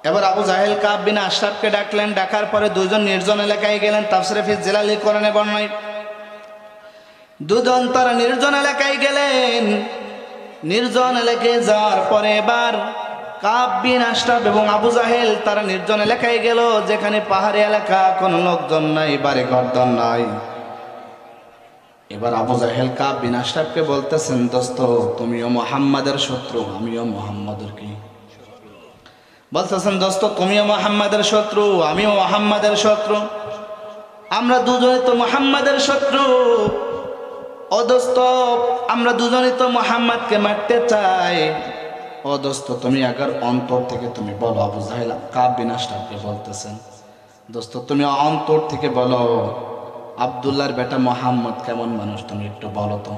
এবার আবু জাহেল কাব বিন আশরাফকে ডাকলেন, ডাকার পরে দুজন নির্জন এলাকায় গেলেন। তাফসীরে ফি জিলাল কোরআনে বর্ণনায় দুজন তারা নির্জন এলাকায় গেলেন। নির্জন এলাকায় যাওয়ার পরে এবার কাব বিন আশরাফ এবং আবু জাহেল তারা নির্জন এলাকায় গেল, যেখানে পাহাড়ি এলাকা, কোনো লোকজন নাই, বাড়ি ঘরদর নাই। এবার আবু জাহেল কাব বিন আশরাফকে বলতেছেন, দোস্ত তুমিও মুহাম্মাদের শত্রু, আমিও মুহাম্মাদের কি বলতেছেন, দোস্ত তুমিও মুহাম্মাদের শত্রু, আমিও মুহাম্মাদের শত্রু, আমরা দুজনে তো মুহাম্মাদের শত্রু। ও দোস্ত আমরা দুজনে তো মুহাম্মাদকে মারতে চাই। ও দোস্ত তুমি আগে অন্তর থেকে তুমি বলো। আবু জাহেল কাব বিন আশরাফকে বলতেছেন, দোস্ত তুমি অন্তর থেকে বলো, আব্দুল্লাহর বেটা মুহাম্মদ কেমন মানুষ তুমি একটু বলো তো।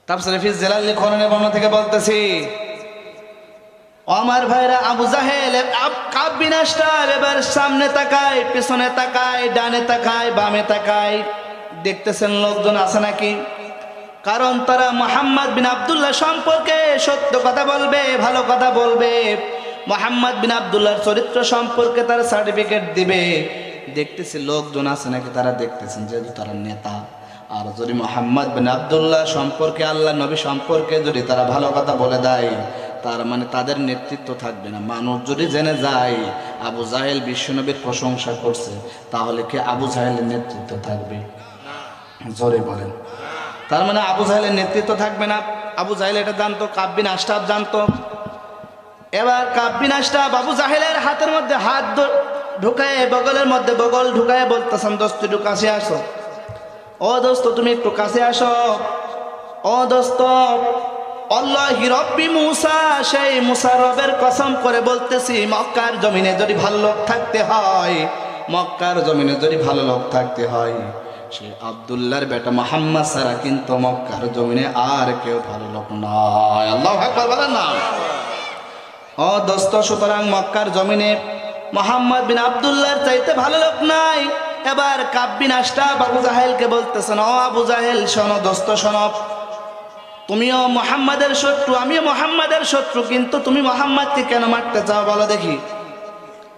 তাফসীরে ফি জিলাল কোরআনে বর্ণনা থেকে বলতেছি, আমার ভাইরা আবু জাহেল কাব বিন আশরাফ এবার সামনে তাকায়, পিছনে তাকায়, ডানে তাকায়, বামে তাকায়, দেখতেছেন লোকজন আছে নাকি। কারণ তারা মুহাম্মদ বিন আব্দুল্লাহ সম্পর্কে সত্য কথা বলবে, ভালো কথা বলবে, মুহাম্মদ বিন আব্দুল্লাহর চরিত্র সম্পর্কে তারা সার্টিফিকেট দিবে। দেখতেছি লোকজন আছে নাকি, তারা দেখতেছেন যেহেতু তারা নেতা। আর যদি মুহাম্মদ বিন আব্দুল্লাহ সম্পর্কে, আল্লাহ নবী সম্পর্কে যদি তারা ভালো কথা বলে দেয়, তার মানে তাদের নেতৃত্ব থাকবে না। মানুষ যদি জেনে যায় আবু জাহেল বিশ্বনবীর প্রশংসা করছে, তাহলে কি আবু জাহেলের নেতৃত্ব থাকবে? জোরে বলেন। তার মানে আবু জাহেলের নেতৃত্ব থাকবে না। আবু জাহেল এটা জানতো, কাব বিন আশরাফ জানতো। এবার কাব বিন আশরাফ আবু জাহেলের হাতের মধ্যে হাত ঢুকায়, বগলের মধ্যে বগল ঢুকায় বলতেছেন, দোস্ত একটু কাছে আসো। ও দোস্ত তুমি একটু কাছে আসো। ও দোস্ত আল্লাহি রব্বি মুসা, সেই মুসা রবের কসম করে বলতেছি, মক্কার জমিনে যদি ভালো লোক থাকতে হয়, মক্কার জমিনে যদি ভালো লোক থাকতে হয়, সে আব্দুল্লাহর বেটা মুহাম্মদ ছাড়া কিন্তু মক্কার জমিনে আর কেউ ভালো লোক নয়। আল্লাহু আকবার বলেন না। ও দোস্ত সুতরাং মক্কার জমিনে মুহাম্মদ বিন আব্দুল্লাহর চাইতে ভালো লোক নাই। এবার কাব বিন আশরাফ আবু জাহেলকে বলতেছেন, ও আবু জাহেল শোনো, দোস্ত শোনো, তুমিও মুহাম্মাদের শত্রু, আমিও মুহাম্মাদের শত্রু, কিন্তু তুমি মুহাম্মাদকে কেন মারতে চাও বলো দেখি।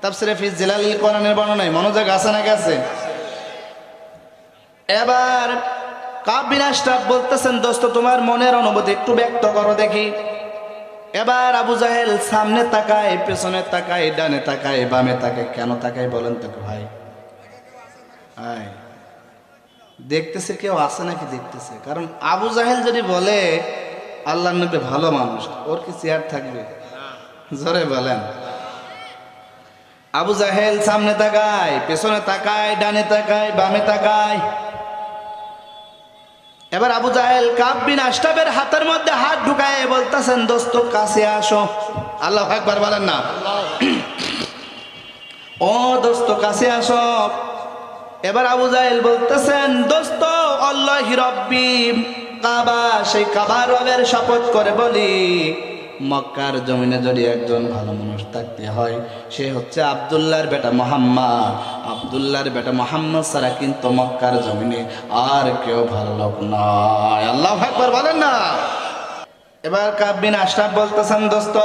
তাফসীরে ফি জিলাল কোরআনের বর্ণনায় মনোযোগ আছে না গেছে? এবার কাব বিন আশরাফ বলতেছেন, দোস্ত তোমার মনের অনুভূতি একটু ব্যক্ত করো দেখি। এবার আবু জাহেল সামনে তাকায়, পেছনে তাকায়, ডানে তাকায়, বামে তাকায়। কেন তাকায় বলেন তো ভাই? দেখতেছে কেউ আছে নাকি দেখতেছে। কারণ আবু জাহেল যদি বলে আল্লাহর নবী ভালো মানুষ, ওর কি চেয়ার থাকবে? জোরে বলেন। আবু জাহেল সামনে তাকায়, পেছনে তাকায়, ডানে তাকায়, বামে তাকায়। এবার আবু জাহেল কাব বিন আশরাফের হাতের মধ্যে হাত ঢুকায় বলতেছেন, দোস্ত কাছে আসো। আল্লাহু আকবার বলেন না। ও দোস্ত কাছে আসো। এবার আবু জাহেল বলতেছেন, দোস্ত আল্লাহি রব্বি কাবা, সেই কাবা রবের শপথ করে বলি, মক্কার জমিনে যদি একজন ভালো মানুষ থাকতে হয়, সে হচ্ছে আব্দুল্লাহর বেটা মুহাম্মদ। আব্দুল্লাহর বেটা মুহাম্মদ ছাড়া কিন্তু মক্কার জমিনে আর কেউ ভালো লোক নয়। আল্লাহু আকবার বলেন না। এবার কাব বিন আশরাফ বলতেছেন, দোস্ত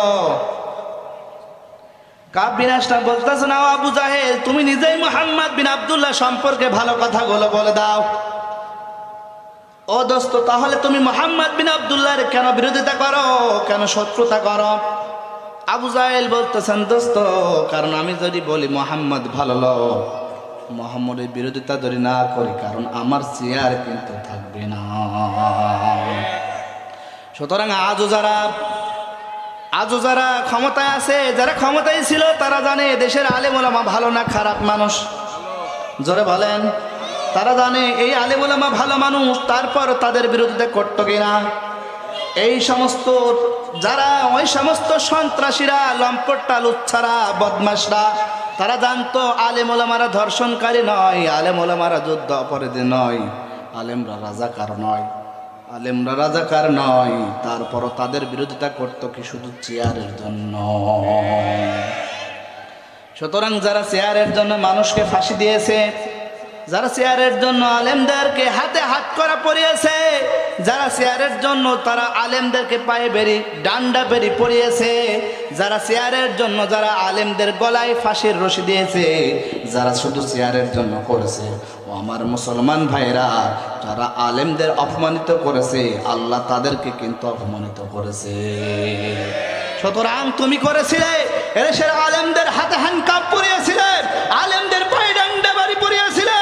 কাব বিন আশরাফ বলতেছেন, আবু জাহেল তুমি নিজেই মুহাম্মদ বিন আব্দুল্লাহ সম্পর্কে ভালো কথাগুলো বলে দাও। ও দোস্ত তাহলে তুমি মুহাম্মদ বিন আব্দুল্লাহর কেন বিরোধিতা করো, কেন শত্রুতা করো? আবু জাহেল বলতেছেন, দোস্ত কারণ আমি যদি বলি মুহাম্মদ ভালো লোক, মুহাম্মদের বিরোধিতা যদি না করি, কারণ আমার চেয়ার কিন্তু থাকবে না। সুতরাং আজও যারা ক্ষমতায় আছে, যারা ক্ষমতায় ছিল, তারা জানে দেশের আলেম ওলামা ভালো না খারাপ মানুষ। জোরে বলেন। তারা জানে এই আলেম ওলামা ভালো মানুষ, তারপর তাদের বিরোধিতা করতো কিনা। এই সমস্ত যারা, ওই সমস্ত সন্ত্রাসীরা, লম্পটটা, লুচ্ছারা, বদমাশরা, তারা জানতো আলেম ওলামারা ধর্ষণকারী নয়, আলেম ওলামারা যুদ্ধ অপরাধী নয়, আলেমরা রাজাকার নয়, আলেমরা রাজাকার নয়। তারপরও তাদের বিরোধিতা করতো কি শুধু চেয়ারের জন্য। সুতরাং যারা চেয়ারের জন্য মানুষকে ফাঁসি দিয়েছে, যারা চেয়ারের জন্য আলেমদেরকে হাতে হাত করা পরিয়েছে, যারা চেয়ারের জন্য তারা আলেমদেরকে পায়ে বেরি ডান্ডা বেরি পরিয়েছে, যারা চেয়ারের জন্য যারা আলেমদের গলায় ফাঁসির রশি দিয়েছে, যারা শুধু চেয়ারের জন্য করেছে, ও আমার মুসলমান ভাইরা, যারা আলেমদের অপমানিত করেছে আল্লাহ তাদেরকে কিন্তু অপমানিত করেছে। সুতরাং তুমি করেছিলে এদেশের আলেমদের হাতে হ্যান্ডকাপ পরিয়েছিলে, আলেমদের পায়ে ডান্ডা বাড়ি পরিয়েছিলে,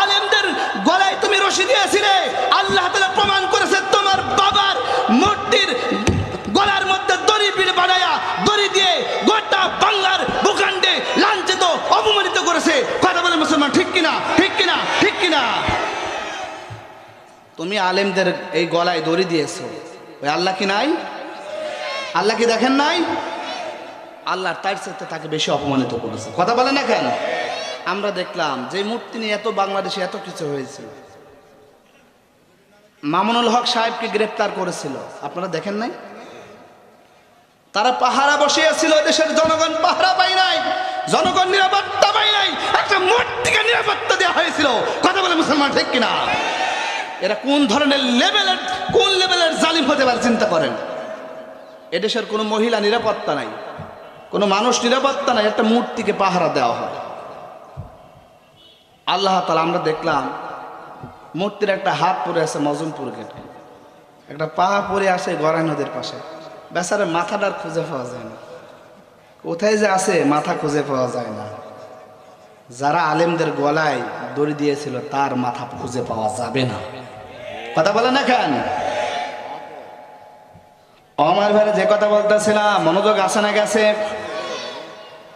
আলেমদের গলায় তুমি রশি দিয়েছিলে। আল্লাহ তাআলা প্রমাণ করেছে তোমার বাবার মূর্তির গলার মধ্যে দড়ি পিড়ে বানায়া দড়ি দিয়ে গোটা বাংলার ভূখণ্ডে লাঞ্ছিত অপমানিত করেছে। কথা বলে মুসলমান, ঠিক কিনা? ঠিক কিনা? ঠিক কিনা? তুমি আলেমদের এই গলায় দড়ি দিয়েছো, ওই আল্লাহ কি নাই? আল্লাহ কি দেখেন নাই? আল্লাহর তার সাথে তাকে বেশি অপমানিত করেছে। কথা বলে না কেন? আমরা দেখলাম যে মূর্তি নিয়ে এত বাংলাদেশে এত কিছু হয়েছিল, মামুনুল হক সাহেবকে গ্রেফতার করেছিল, আপনারা দেখেন নাই? তারা পাহারা বসিয়েছিল, দেশের জনগণ পাহারা পায় নাই, জনগণ নিরাপত্তা পায় নাই, একটা মূর্তিকে নিরাপত্তা দেওয়া হয়েছিল। কথা বলে মুসলমান, ঠিক কিনা? এরা কোন ধরনের লেভেলের, কোন লেভেলের জালিম হতে পারে চিন্তা করেন। এদেশের কোনো মহিলা নিরাপত্তা নাই, কোনো মানুষ নিরাপত্তা নাই, একটা মূর্তিকে পাহারা দেওয়া হয়। আল্লাহ তাআলা আমরা দেখলাম মূর্তির একটা হাত পড়ে আছে মজুমপুর গেটে, একটা পা পড়ে আসে গড়াই নদীর পাশে, বেচারে মাথাটার খুঁজে পাওয়া যায় না, কোথায় যে আছে মাথা খুঁজে পাওয়া যায় না। যারা আলেমদের গলায় দড়ি দিয়েছিল তার মাথা খুঁজে পাওয়া যাবে না। কথা বলে না কেন? আমার ভাইরা যে কথা বলতেছিলাম মনোযোগ আসে না গেছে?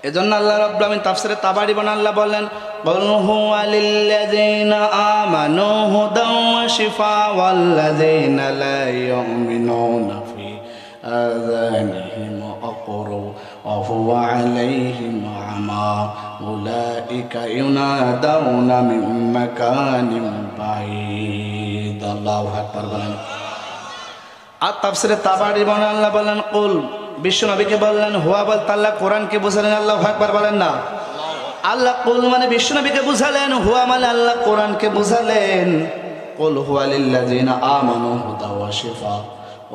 এজন্য আল্লাহ রাব্বুল আলামিন তাফসীরে তাবারি বানান আল্লাহ বললেন, কুল হুয়া লিল্লাযিনা আমানু হুদাও ওয়া শিফা ওয়াল্লাযিনা লা ইউমিনুনা ফি আযানিহিম আqru ওয়া হুয়া আলাইহিম আমা উলাইকা ইউনাদাউনা মিন মাকানিন বাঈদ। আল্লাহু আকবার বলেন। আর তাফসীরে তাবারি বানান আল্লাহ বললেন, কুল বিশ্ব নবীকে বললেন, হুয়া বলতে আল্লাহ কোরআনকে বুঝালেন। আল্লাহু আকবার বলেন না। আল্লাহ কুল মানে বিশ্ব নবীকে বুঝালেন, হুয়া মানে আল্লাহ কোরআনকে বুঝালেন। কুল হুয়া লিল্লাযিনা আমানু হুদা ওয়া শিফা,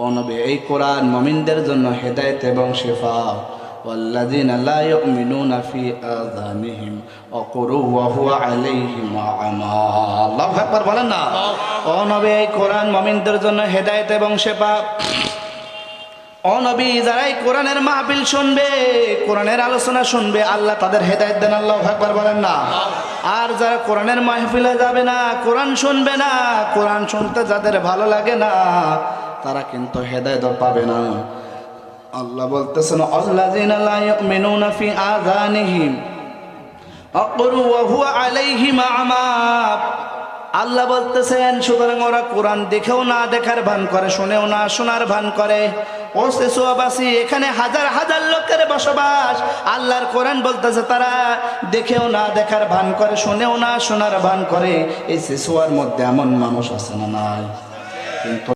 ও নবী এই কোরআন মুমিনদের জন্য হেদায়েত এবং শিফা। ওয়াল্লাযিনা লা ইউমিনুনা ফি আযানিহিম আqru ওয়া হুয়া আলাইহিম আমা। আল্লাহু আকবার বলেন না। ও নবী এই কোরআন মুমিনদের জন্য হেদায়েত এবং শিফা। ও নবী যারা এই কোরআনের মাহফিল শুনবে, কোরআনের আলোচনা শুনবে, আল্লাহ তাদের হেদায়েত দেন। আল্লাহু আকবার বলেন না। আর যারা কোরআনের মাহফিলে যাবে না, কোরআন শুনবে না, কোরআন শুনতে যাদের ভালো লাগে না, তারা কিন্তু হেদায়েত পাবে না। আল্লাহ বলতেছেন, আল্লাযিনা লা ইউমিনুনা ফি আযানিহিম আqru ওয়া হুয়া আলাইহিম আমা। আল্লাহ বলতেছেন সুতরাং ওরা কোরআন দেখেও না দেখার ভান করে, শুনেও না শোনার ভান করে। ও সেসুয়াবাসী, এখানে হাজার হাজার লোকের বসবাস। আল্লাহর কোরআন বলতেছে তারা দেখেও না দেখার ভান করে, শুনেও না শোনার ভান করে। এই সেসুয়ার মধ্যে এমন মানুষ আছে না নাই? কিন্তু